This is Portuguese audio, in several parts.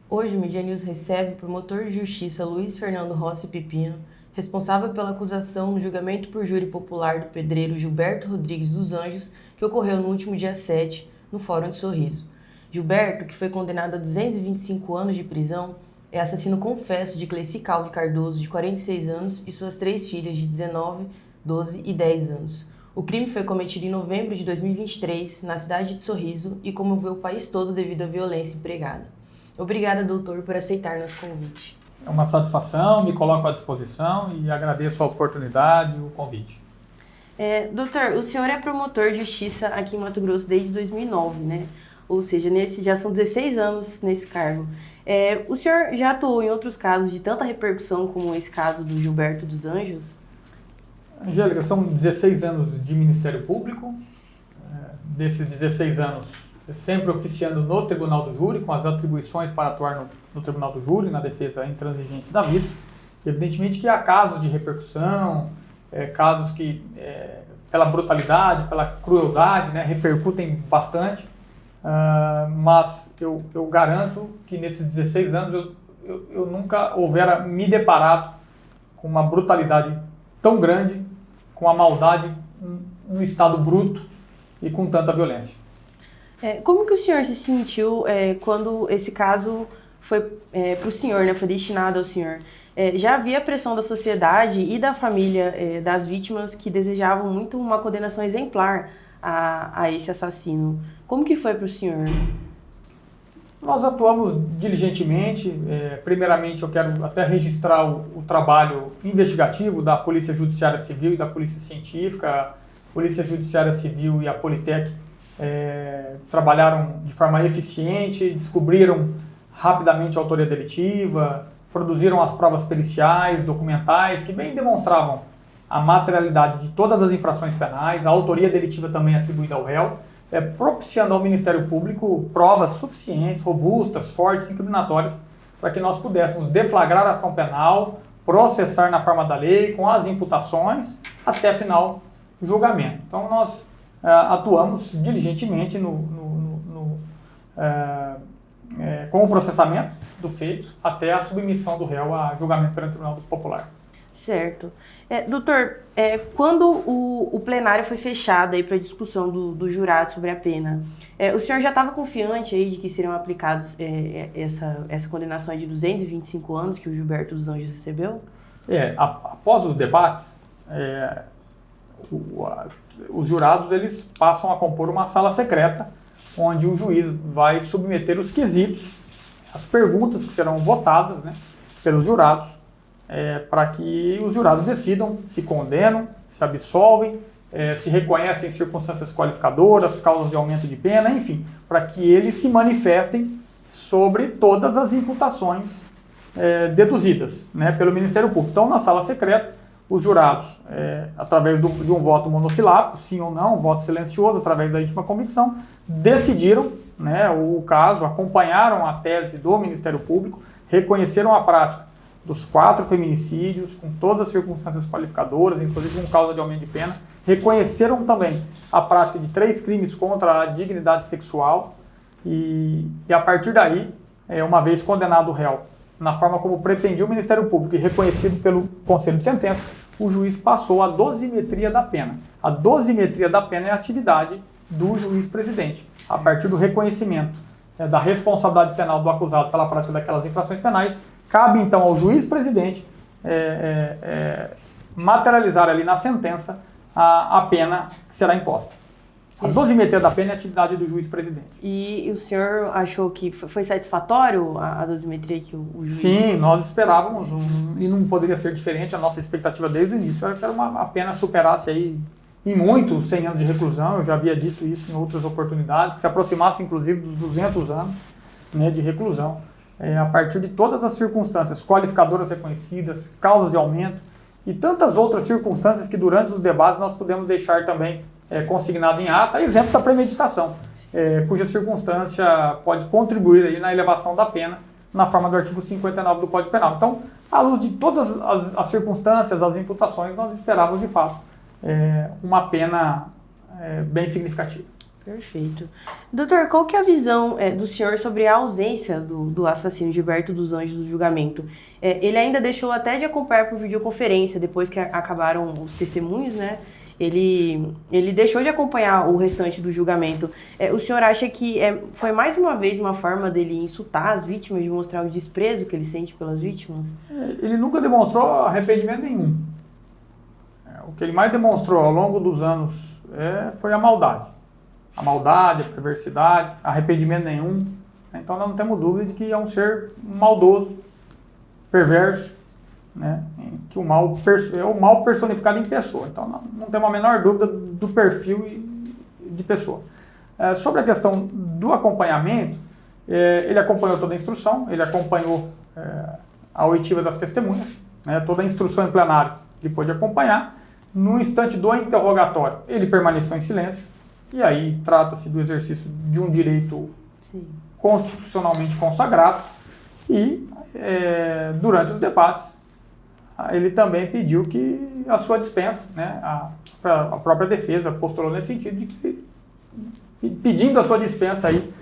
Hoje, o Mídia News recebe o promotor de justiça Luiz Fernando Rossi Pepino, responsável pela acusação no julgamento por júri popular do pedreiro Gilberto Rodrigues dos Anjos, que ocorreu no último dia 7, no Fórum de Sorriso. Gilberto, que foi condenado a 225 anos de prisão, é assassino confesso de Cleci Calvi Cardoso, de 46 anos, e suas 3 filhas de 19, 12 e 10 anos. O crime foi cometido em novembro de 2023, na cidade de Sorriso, e comoveu o país todo devido à violência empregada. Obrigada, doutor, por aceitar nosso convite. É uma satisfação, me coloco à disposição e agradeço a oportunidade e o convite. Doutor, o senhor é promotor de justiça aqui em Mato Grosso desde 2009, né? Ou seja, já são 16 anos nesse cargo. O senhor já atuou em outros casos de tanta repercussão como esse caso do Gilberto dos Anjos? Angélica, são 16 anos de Ministério Público. Desses 16 anos, sempre oficiando no Tribunal do Júri, com as atribuições para atuar no Tribunal do Júri, na defesa intransigente da vida. Evidentemente que há casos de repercussão, casos que, pela brutalidade, pela crueldade, né, repercutem bastante, mas eu garanto que nesses 16 anos eu nunca houvera me deparado com uma brutalidade tão grande, com a maldade, um estado bruto e com tanta violência. Como que o senhor se sentiu quando esse caso foi para o senhor, né, foi destinado ao senhor? Já havia pressão da sociedade e da família das vítimas que desejavam muito uma condenação exemplar a esse assassino. Como que foi para o senhor? Nós atuamos diligentemente. Primeiramente, eu quero até registrar o trabalho investigativo da Polícia Judiciária Civil e da Polícia Científica. A Polícia Judiciária Civil e a Politec trabalharam de forma eficiente, descobriram rapidamente a autoria delitiva, produziram as provas periciais, documentais, que bem demonstravam a materialidade de todas as infrações penais, a autoria delitiva também atribuída ao réu, propiciando ao Ministério Público provas suficientes, robustas, fortes, incriminatórias, para que nós pudéssemos deflagrar a ação penal, processar na forma da lei, com as imputações, até final do julgamento. Então, nós atuamos diligentemente com o processamento do feito até a submissão do réu a julgamento perante o Tribunal Popular. Certo. Doutor, quando o plenário foi fechado para discussão do jurado sobre a pena, o senhor já estava confiante aí de que seriam aplicados essa condenação de 225 anos que o Gilberto dos Anjos recebeu? Após os debates, os jurados eles passam a compor uma sala secreta, onde o juiz vai submeter os quesitos, as perguntas que serão votadas, né, pelos jurados, para que os jurados decidam se condenam, se absolvem, se reconhecem circunstâncias qualificadoras, causas de aumento de pena, enfim, para que eles se manifestem sobre todas as imputações deduzidas, né, pelo Ministério Público. Então, na sala secreta, os jurados, através de um voto monossilábico, sim ou não, um voto silencioso, através da íntima convicção, decidiram, né, o caso, acompanharam a tese do Ministério Público, reconheceram a prática dos 4 feminicídios, com todas as circunstâncias qualificadoras, inclusive com causa de aumento de pena, reconheceram também a prática de 3 crimes contra a dignidade sexual e a partir daí, uma vez condenado o réu na forma como pretendia o Ministério Público e reconhecido pelo Conselho de Sentença, o juiz passou à dosimetria da pena. A dosimetria da pena é a atividade do juiz-presidente. A partir do reconhecimento da responsabilidade penal do acusado pela prática daquelas infrações penais, cabe então ao juiz-presidente materializar ali na sentença a pena que será imposta. A dosimetria da pena é a atividade do juiz-presidente. E o senhor achou que foi satisfatório a dosimetria que o juiz... Sim, nós esperávamos, e não poderia ser diferente, a nossa expectativa desde o início era que a pena superasse aí, em muito 100 anos de reclusão, eu já havia dito isso em outras oportunidades, que se aproximasse inclusive dos 200 anos, né, de reclusão, a partir de todas as circunstâncias qualificadoras reconhecidas, causas de aumento e tantas outras circunstâncias que durante os debates nós pudemos deixar também consignado em ata, exemplo da premeditação, cuja circunstância pode contribuir aí na elevação da pena na forma do artigo 59 do Código Penal. Então, à luz de todas as circunstâncias, as imputações, nós esperávamos de fato uma pena bem significativa. Perfeito. Doutor, qual que é a visão do senhor sobre a ausência do assassino Gilberto dos Anjos do julgamento? Ele ainda deixou até de acompanhar por videoconferência, depois que acabaram os testemunhos, né? Ele deixou de acompanhar o restante do julgamento. O senhor acha que foi mais uma vez uma forma dele insultar as vítimas, de mostrar o desprezo que ele sente pelas vítimas? Ele nunca demonstrou arrependimento nenhum. O que ele mais demonstrou ao longo dos anos foi a maldade. A maldade, a perversidade, arrependimento nenhum. Então nós não temos dúvida de que é um ser maldoso, perverso, né? Que o mal é o mal personificado em pessoa. Então não temos a menor dúvida do perfil de pessoa. Sobre a questão do acompanhamento, ele acompanhou toda a instrução, ele acompanhou a oitiva das testemunhas, né? Toda a instrução em plenário ele pôde acompanhar. No instante do interrogatório, ele permaneceu em silêncio. E aí trata-se do exercício de um direito constitucionalmente consagrado e durante os debates ele também pediu que a sua dispensa, né, a própria defesa postulou nesse sentido de que pedindo a sua dispensa aí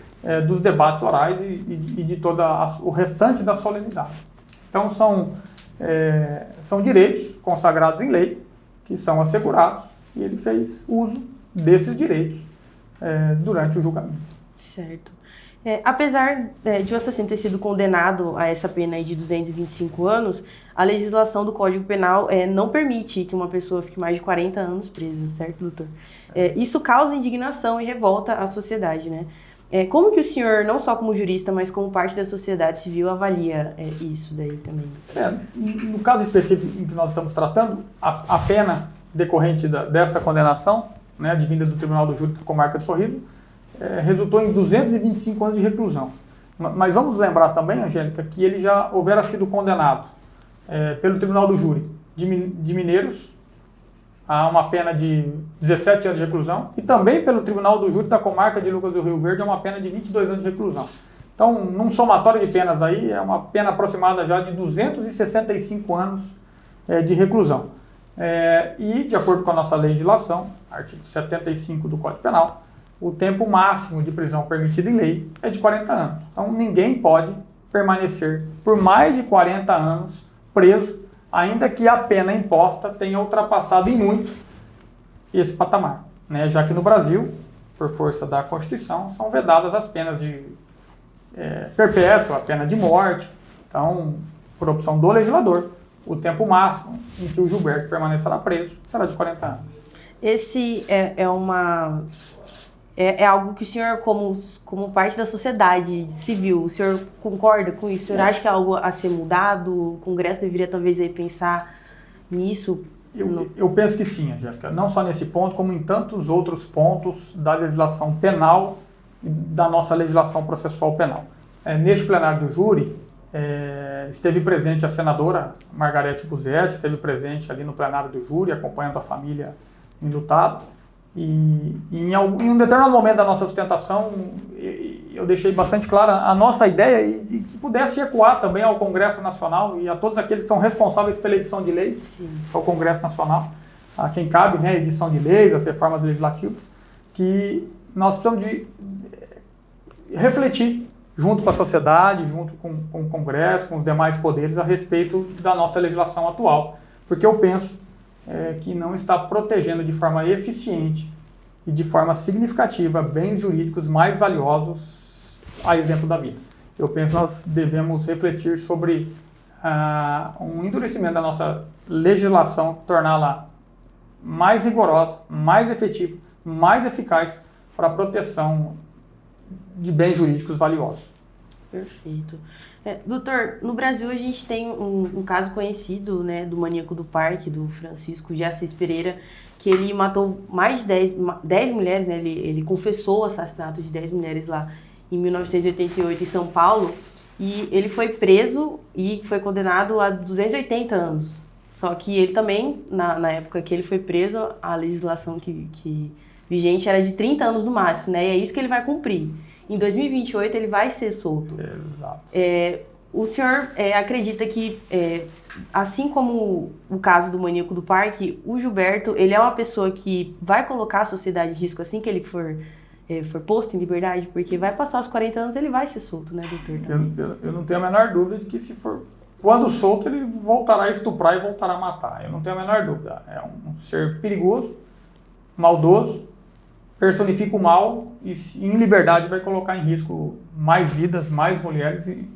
dos debates orais e de todo o restante da solenidade. Então são direitos consagrados em lei que são assegurados e ele fez uso desses direitos durante o julgamento. Certo. Apesar de o assassino ter sido condenado a essa pena aí de 225 anos, a legislação do Código Penal não permite que uma pessoa fique mais de 40 anos presa, certo, doutor? Isso causa indignação e revolta à sociedade, né? Como que o senhor, não só como jurista, mas como parte da sociedade civil, avalia isso daí também? No caso específico em que nós estamos tratando, a pena decorrente desta condenação, né, advinda do Tribunal do Júri com marca de sorriso, resultou em 225 anos de reclusão. Mas vamos lembrar também, Angélica, que ele já houvera sido condenado pelo Tribunal do Júri de Mineiros a uma pena de 17 anos de reclusão e também pelo Tribunal do Júri da Comarca de Lucas do Rio Verde a uma pena de 22 anos de reclusão. Então, num somatório de penas aí, é uma pena aproximada já de 265 anos de reclusão. E, de acordo com a nossa legislação, artigo 75 do Código Penal, o tempo máximo de prisão permitido em lei é de 40 anos. Então, ninguém pode permanecer por mais de 40 anos preso, ainda que a pena imposta tenha ultrapassado em muito esse patamar, né? Já que no Brasil, por força da Constituição, são vedadas as penas de perpétua, a pena de morte. Então, por opção do legislador, o tempo máximo em que o Gilberto permanecerá preso será de 40 anos. Esse é algo que o senhor, como parte da sociedade civil, o senhor concorda com isso? O senhor acha que é algo a ser mudado? O Congresso deveria talvez aí pensar nisso? Eu penso que sim, Angélica. Não só nesse ponto, como em tantos outros pontos da legislação penal e da nossa legislação processual penal. Neste plenário do júri, esteve presente a senadora Margarete Busetti, esteve presente ali no plenário do júri, acompanhando a família enlutada. E em um determinado momento da nossa sustentação, eu deixei bastante clara a nossa ideia de que pudesse ecoar também ao Congresso Nacional e a todos aqueles que são responsáveis pela edição de leis, ao Congresso Nacional, a quem cabe, né, a edição de leis, as reformas legislativas, que nós precisamos de refletir junto com a sociedade, junto com o Congresso, com os demais poderes, a respeito da nossa legislação atual, porque eu penso que não está protegendo de forma eficiente e de forma significativa bens jurídicos mais valiosos, a exemplo da vida. Eu penso que nós devemos refletir sobre um endurecimento da nossa legislação, torná-la mais rigorosa, mais efetiva, mais eficaz para a proteção de bens jurídicos valiosos. Perfeito. Doutor, no Brasil a gente tem um caso conhecido, né, do maníaco do parque, do Francisco de Assis Pereira, que ele matou mais de 10 mulheres, né, ele confessou o assassinato de 10 mulheres lá em 1988 em São Paulo, e ele foi preso e foi condenado a 280 anos. Só que ele também, na época que ele foi preso, a legislação que vigente era de 30 anos no máximo, né, e é isso que ele vai cumprir. Em 2028 ele vai ser solto. Exato. O senhor acredita que, assim como o caso do maníaco do parque, o Gilberto, ele é uma pessoa que vai colocar a sociedade em risco assim que ele for for posto em liberdade? Porque vai passar os 40 anos, ele vai ser solto, né, doutor? Eu não tenho a menor dúvida de que se for... Quando solto, ele voltará a estuprar e voltará a matar. Eu não tenho a menor dúvida. É um ser perigoso, maldoso, personifica o mal e em liberdade vai colocar em risco mais vidas, mais mulheres e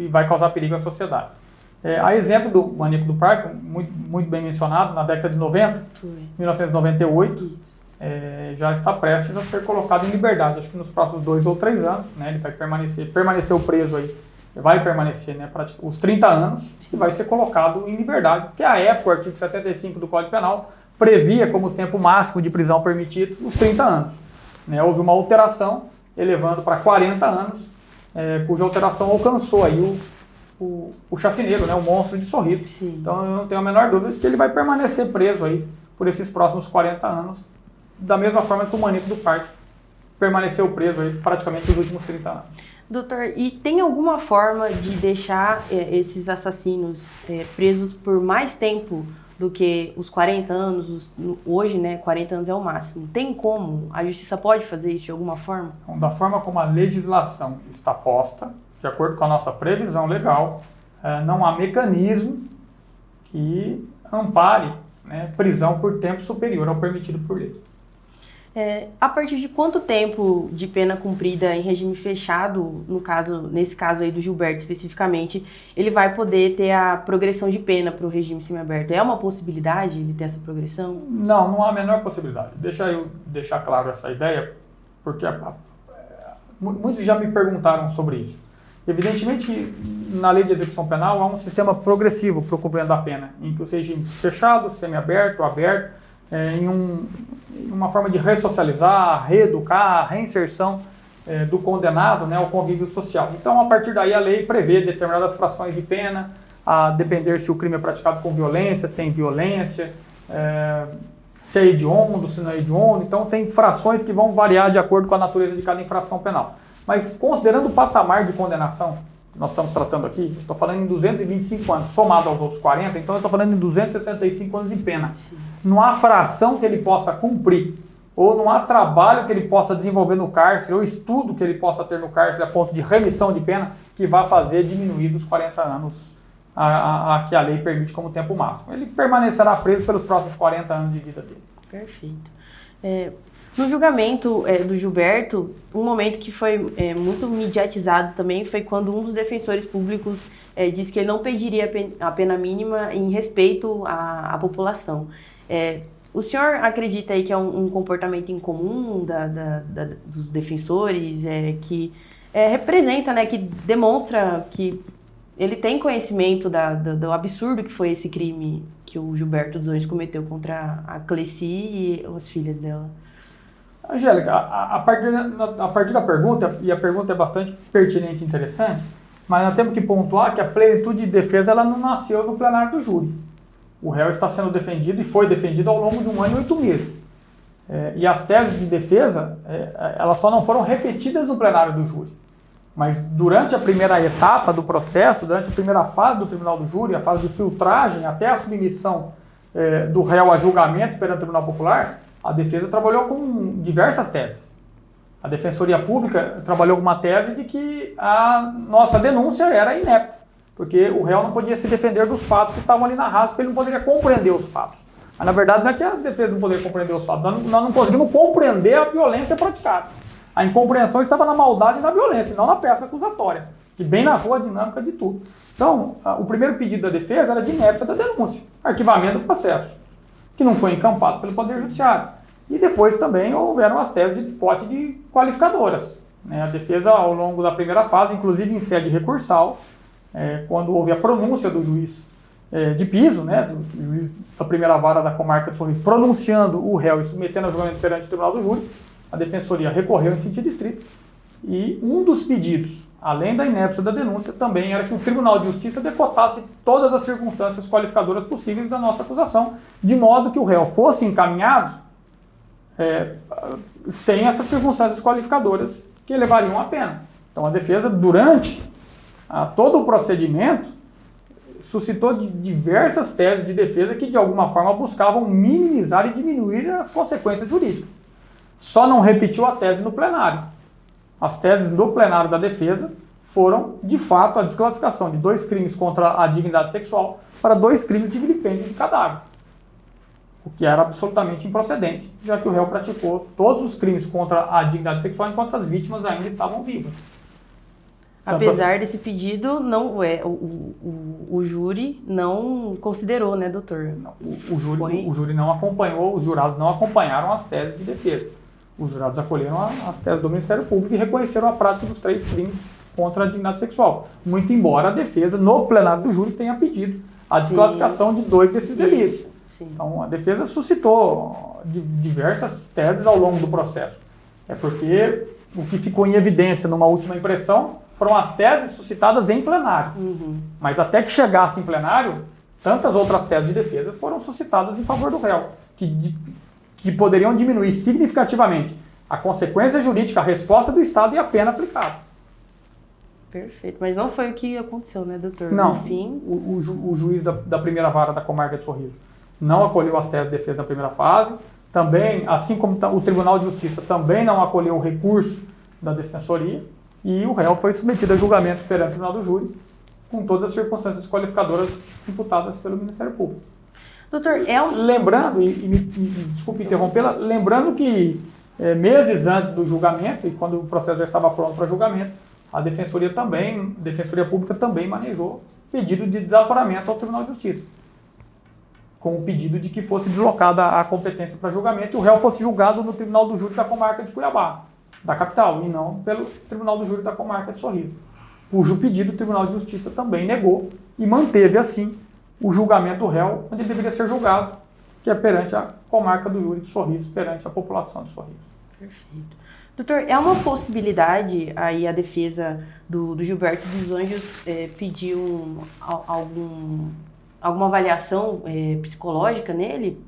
vai causar perigo à sociedade. A exemplo do Maníaco do Parque, muito bem mencionado, na década de 90, 1998, já está prestes a ser colocado em liberdade. Acho que nos próximos 2 ou 3 anos, né, ele vai permaneceu preso aí, vai permanecer, né, os 30 anos e vai ser colocado em liberdade, porque à época o artigo 75 do Código Penal previa como tempo máximo de prisão permitido os 30 anos. Né? Houve uma alteração, elevando para 40 anos, cuja alteração alcançou aí o chacineiro, né? O monstro de sorriso. Sim. Então eu não tenho a menor dúvida de que ele vai permanecer preso aí por esses próximos 40 anos, da mesma forma que o Maníaco do Parque permaneceu preso aí praticamente os últimos 30 anos. Doutor, e tem alguma forma de deixar esses assassinos presos por mais tempo do que os 40 anos? Hoje, né, 40 anos é o máximo. Tem como? A justiça pode fazer isso de alguma forma? Então, da forma como a legislação está posta, de acordo com a nossa previsão legal, não há mecanismo que ampare, né, prisão por tempo superior ao permitido por lei. A partir de quanto tempo de pena cumprida em regime fechado, nesse caso aí do Gilberto especificamente, ele vai poder ter a progressão de pena para o regime semiaberto? É uma possibilidade ele ter essa progressão? Não há a menor possibilidade. Deixa eu deixar claro essa ideia, porque muitos já me perguntaram sobre isso. Evidentemente que na lei de execução penal há um sistema progressivo para o cumprimento da pena, em que os regimes fechado, semiaberto, aberto, em uma forma de ressocializar, reeducar, reinserção do condenado, né, ao convívio social. Então, a partir daí, a lei prevê determinadas frações de pena, a depender se o crime é praticado com violência, sem violência, se é hediondo, se não é hediondo. Então, tem frações que vão variar de acordo com a natureza de cada infração penal. Mas, considerando o patamar de condenação que nós estamos tratando aqui, estou falando em 225 anos, somado aos outros 40, então eu estou falando em 265 anos de pena. Sim. Não há fração que ele possa cumprir, ou não há trabalho que ele possa desenvolver no cárcere, ou estudo que ele possa ter no cárcere a ponto de remissão de pena, que vá fazer diminuir dos 40 anos a que a lei permite como tempo máximo. Ele permanecerá preso pelos próximos 40 anos de vida dele. Perfeito. No julgamento do Gilberto, um momento que foi muito mediatizado também foi quando um dos defensores públicos disse que ele não pediria a pena mínima em respeito à população. O senhor acredita aí que é um comportamento incomum dos defensores, que representa, né, que demonstra que ele tem conhecimento do absurdo que foi esse crime que o Gilberto dos Anjos cometeu contra a Cleci e as filhas dela? Angélica, a partir da pergunta, e a pergunta é bastante pertinente e interessante, mas nós temos que pontuar que a plenitude de defesa ela não nasceu no plenário do júri. O réu está sendo defendido e foi defendido ao longo de 1 ano e 8 meses. E as teses de defesa, elas só não foram repetidas no plenário do júri. Mas durante a primeira etapa do processo, durante a primeira fase do tribunal do júri, a fase de filtragem até a submissão do réu a julgamento perante o Tribunal Popular, a defesa trabalhou com diversas teses. A Defensoria Pública trabalhou com uma tese de que a nossa denúncia era inepta, porque o réu não podia se defender dos fatos que estavam ali narrados, porque ele não poderia compreender os fatos. Mas, na verdade, não é que a defesa não poderia compreender os fatos, nós não conseguimos compreender a violência praticada. A incompreensão estava na maldade e na violência, não na peça acusatória, que bem narrou a dinâmica de tudo. Então, o primeiro pedido da defesa era de inépcia da denúncia, arquivamento do processo, que não foi encampado pelo Poder Judiciário. E depois também houveram as teses de pote de qualificadoras. A defesa, ao longo da primeira fase, inclusive em sede recursal, quando houve a pronúncia do juiz de piso, do juiz da primeira vara da comarca de Sorriso, pronunciando o réu e submetendo a julgamento perante o Tribunal do Júri, a Defensoria recorreu em sentido estrito. E um dos pedidos, além da inépcia da denúncia, também era que o Tribunal de Justiça decotasse todas as circunstâncias qualificadoras possíveis da nossa acusação, de modo que o réu fosse encaminhado sem essas circunstâncias qualificadoras que elevariam a pena. Então a defesa, durante todo o procedimento, suscitou diversas teses de defesa que de alguma forma buscavam minimizar e diminuir as consequências jurídicas. só não repetiu a tese no plenário. As teses do plenário da defesa foram, de fato, a desclassificação de 2 crimes contra a dignidade sexual para 2 crimes de vilipêndio de cadáver, o que era absolutamente improcedente, já que o réu praticou todos os crimes contra a dignidade sexual enquanto as vítimas ainda estavam vivas. Apesar desse pedido, não o júri não considerou, né, doutor? Não, o júri não acompanhou, os jurados não acompanharam as teses de defesa. Os jurados acolheram as teses do Ministério Público e reconheceram a prática dos 3 crimes contra a dignidade sexual. Muito embora a defesa, no plenário do júri, tenha pedido a desclassificação de 2 desses delitos. Sim. Então, a defesa suscitou diversas teses ao longo do processo. É porque o que ficou em evidência numa última impressão foram as teses suscitadas em plenário. Mas até que chegasse em plenário, tantas outras teses de defesa foram suscitadas em favor do réu, que poderiam diminuir significativamente a consequência jurídica, a resposta do Estado e a pena aplicada. Perfeito. Mas não foi o que aconteceu, né, doutor? Não. Enfim... O juiz da primeira vara da comarca de Sorriso não acolheu as teses de defesa na primeira fase. Também, assim como o Tribunal de Justiça também não acolheu o recurso da Defensoria. E o réu foi submetido a julgamento perante o Tribunal do Júri, com todas as circunstâncias qualificadoras imputadas pelo Ministério Público. Doutor, Lembrando, me desculpe interrompê-la, lembrando que meses antes do julgamento, e quando o processo já estava pronto para julgamento, a Defensoria Pública também manejou pedido de desaforamento ao Tribunal de Justiça, com o pedido de que fosse deslocada a competência para julgamento e o réu fosse julgado no Tribunal do Júri da comarca de Cuiabá, da capital, e não pelo Tribunal do Júri da comarca de Sorriso, cujo pedido o Tribunal de Justiça também negou e manteve, assim, o julgamento do réu onde ele deveria ser julgado, que é perante a comarca do Júri de Sorriso, perante a população de Sorriso. Perfeito. Doutor, é uma possibilidade aí a defesa do Gilberto dos Anjos pedir alguma avaliação psicológica nele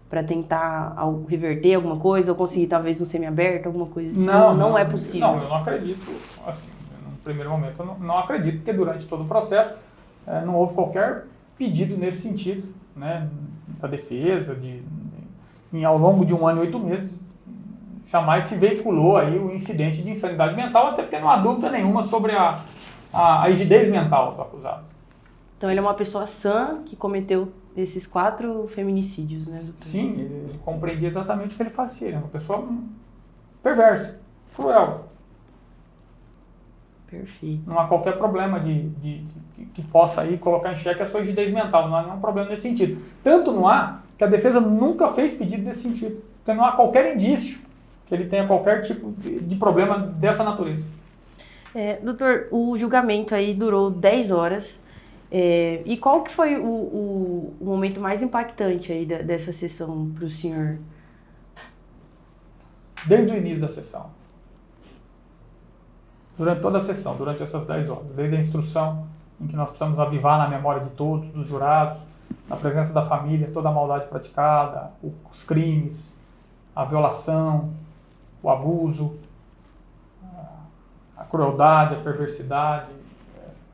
para tentar reverter alguma coisa ou conseguir talvez um semiaberto, alguma coisa assim? Não é possível. Não, eu não acredito, assim, no primeiro momento eu não acredito, porque durante todo o processo não houve qualquer pedido nesse sentido, né, da defesa, ao longo de 1 ano e 8 meses, jamais se veiculou aí o incidente de insanidade mental, até porque não há dúvida nenhuma sobre a rigidez mental do acusado. Então ele é uma pessoa sã que cometeu esses 4 feminicídios, né, doutor? Sim, ele compreendia exatamente o que ele fazia. Ele é uma pessoa perversa, cruel. Perfeito. Não há qualquer problema que possa aí colocar em xeque a sua rigidez mental. Não há nenhum problema nesse sentido. Tanto não há que a defesa nunca fez pedido nesse sentido. Porque não há qualquer indício que ele tenha qualquer tipo de problema dessa natureza. Doutor, o julgamento aí durou 10 horas. E qual que foi o momento mais impactante aí dessa sessão para o senhor? Desde o início da sessão. Durante toda a sessão, durante essas 10 horas. Desde a instrução, em que nós precisamos avivar na memória de todos, dos jurados, na presença da família, toda a maldade praticada, os crimes, a violação, o abuso, a crueldade, a perversidade,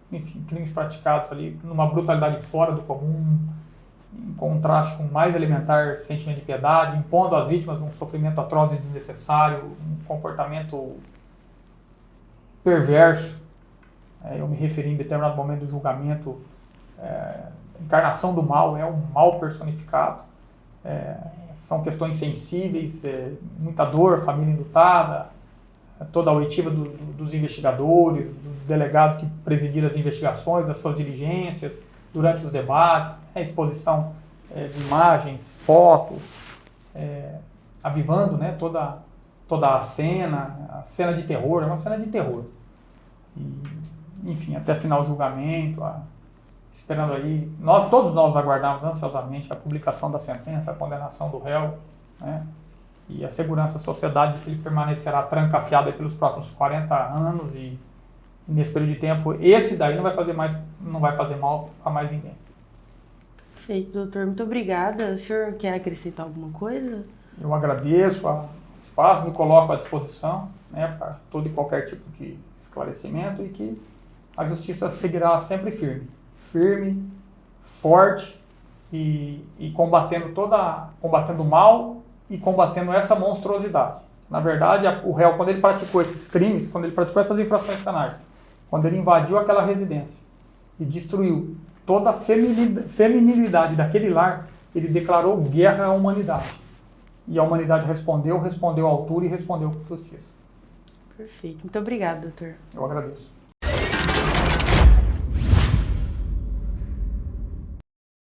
enfim, crimes praticados ali numa brutalidade fora do comum, em contraste com o mais elementar sentimento de piedade, impondo às vítimas um sofrimento atroz e desnecessário, um comportamento perverso. Eu me referi em determinado momento do julgamento, a encarnação do mal, é um mal personificado. São questões sensíveis, muita dor, família enlutada, toda a oitiva dos investigadores, do delegado que presidiram as investigações, das suas diligências, durante os debates, a exposição de imagens, fotos, avivando, né, toda a cena de terror, é uma cena de terror. E, enfim, até final do julgamento, esperando aí, todos nós aguardávamos ansiosamente a publicação da sentença, a condenação do réu, né? E a segurança da sociedade que ele permanecerá trancafiado aí pelos próximos 40 anos e nesse período de tempo, esse daí não vai fazer mal a mais ninguém. Perfeito, doutor. Muito obrigada. O senhor quer acrescentar alguma coisa? Eu agradeço o espaço, me coloco à disposição, né, para todo e qualquer tipo de esclarecimento e que a justiça seguirá sempre firme, forte e combatendo o mal e combatendo essa monstruosidade. Na verdade, o réu, quando ele praticou esses crimes, quando ele praticou essas infrações penais, quando ele invadiu aquela residência e destruiu toda a feminilidade daquele lar, ele declarou guerra à humanidade. E a humanidade respondeu à altura e respondeu com justiça. Perfeito. Muito obrigado, doutor. Eu agradeço.